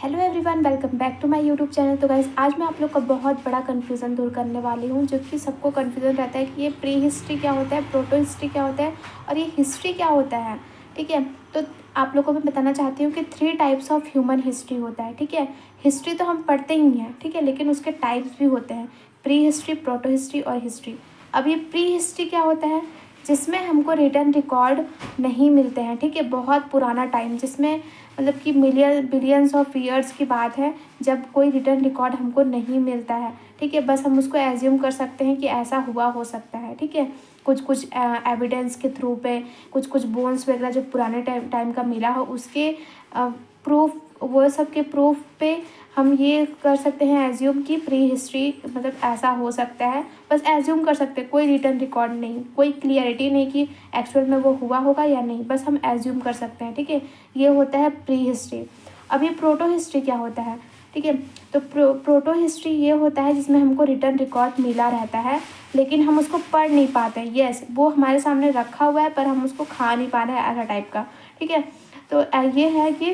Hello everyone, welcome back to my YouTube channel. तो guys, आज मैं आप लोग का बहुत बड़ा कन्फ्यूज़न दूर करने वाली हूँ, जो कि सबको कन्फ्यूज़न रहता है कि ये प्री हिस्ट्री क्या होता है, प्रोटो हिस्ट्री क्या होता है और ये हिस्ट्री क्या होता है। ठीक है, तो आप लोग को मैं बताना चाहती हूँ कि 3 टाइप्स ऑफ ह्यूमन हिस्ट्री होता है। ठीक है, हिस्ट्री तो हम पढ़ते ही हैं, ठीक है, लेकिन उसके टाइप्स भी होते हैं, प्री हिस्ट्री, प्रोटो हिस्ट्री और हिस्ट्री। अब ये प्री हिस्ट्री क्या होता है, जिसमें हमको रिटर्न रिकॉर्ड नहीं मिलते हैं। ठीक है, बहुत पुराना टाइम, जिसमें मतलब कि बिलियंस ऑफ ईयर्स की बात है, जब कोई रिटर्न रिकॉर्ड हमको नहीं मिलता है। ठीक है, बस हम उसको एज्यूम कर सकते हैं कि ऐसा हुआ हो सकता है। ठीक है, कुछ कुछ एविडेंस के थ्रू पे, कुछ कुछ बोन्स वगैरह जो पुराने टाइम का मिला हो, उसके प्रूफ, वो सब के प्रूफ पे हम ये कर सकते हैं एज्यूम कि प्री हिस्ट्री मतलब ऐसा हो सकता है। बस एज्यूम कर सकते हैं, कोई रिटर्न रिकॉर्ड नहीं, कोई क्लियरिटी नहीं कि एक्चुअल में वो हुआ होगा या नहीं, बस हम एज्यूम कर सकते हैं। ठीक है, ये होता है प्री हिस्ट्री। अब ये प्रोटो हिस्ट्री क्या होता है? ठीक है, तो प्रोटो हिस्ट्री ये होता है जिसमें हमको रिटर्न रिकॉर्ड मिला रहता है, लेकिन हम उसको पढ़ नहीं पाते हैं। यस, वो हमारे सामने रखा हुआ है पर हम उसको खा नहीं पा रहे हैं, ऐसा टाइप का। ठीक है, तो ये है कि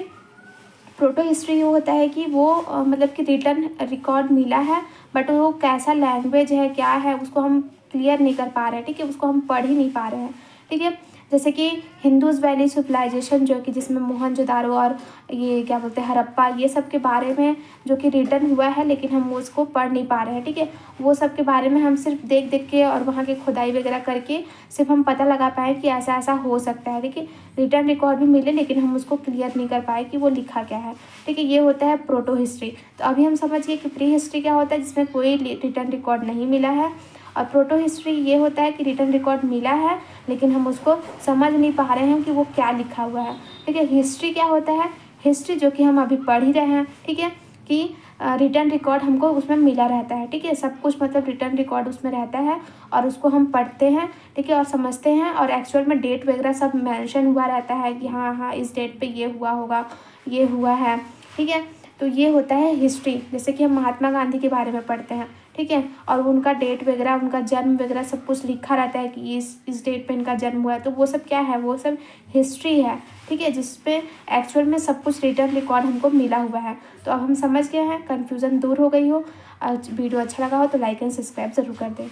प्रोटो हिस्ट्री ये होता है कि वो मतलब कि रिटर्न रिकॉर्ड मिला है, बट वो कैसा लैंग्वेज है, क्या है, उसको हम क्लियर नहीं कर पा रहे हैं। ठीक है, उसको हम पढ़ ही नहीं पा रहे हैं। ठीक है, जैसे कि हिंदूज़ वैली सिविलाइजेशन, जो कि जिसमें मोहनजोदारो और ये क्या बोलते हैं हड़प्पा, ये सब के बारे में जो कि रिटर्न हुआ है, लेकिन हम उसको पढ़ नहीं पा रहे हैं। ठीक है, वो सब के बारे में हम सिर्फ देख देख के और वहाँ की खुदाई वगैरह करके सिर्फ हम पता लगा पाए कि ऐसा ऐसा हो सकता है। ठीक है, रिटर्न रिकॉर्ड भी मिले, लेकिन हम उसको क्लियर नहीं कर पाए कि वो लिखा क्या है। ठीक है, ये होता है प्रोटो हिस्ट्री। तो अभी हम समझ गए कि प्री हिस्ट्री क्या होता है, जिसमें कोई रिटर्न रिकॉर्ड नहीं मिला है, और प्रोटो हिस्ट्री ये होता है कि रिटर्न रिकॉर्ड मिला है, लेकिन हम उसको समझ नहीं पा रहे हैं कि वो क्या लिखा हुआ है। ठीक है, हिस्ट्री क्या होता है? हिस्ट्री जो कि हम अभी पढ़ ही रहे हैं। ठीक है, कि रिटर्न रिकॉर्ड हमको उसमें मिला रहता है। ठीक है, सब कुछ मतलब रिटर्न रिकॉर्ड उसमें रहता है और उसको हम पढ़ते हैं। ठीक है, और समझते हैं, और एक्चुअल में डेट वगैरह सब मेंशन हुआ रहता है कि हाँ हाँ इस डेट पे ये हुआ होगा, ये हुआ है। ठीक है, तो ये होता है हिस्ट्री। जैसे कि हम महात्मा गांधी के बारे में पढ़ते हैं, ठीक है, और उनका डेट वगैरह, उनका जन्म वगैरह सब कुछ लिखा रहता है कि इस डेट पे इनका जन्म हुआ है, तो वो सब क्या है, वो सब हिस्ट्री है। ठीक है, जिसपे एक्चुअल में सब कुछ रिटर्न रिकॉर्ड हमको मिला हुआ है। तो अब हम समझ गए हैं, कन्फ्यूज़न दूर हो गई हो। वीडियो अच्छा लगा हो तो लाइक एंड सब्सक्राइब ज़रूर कर दें।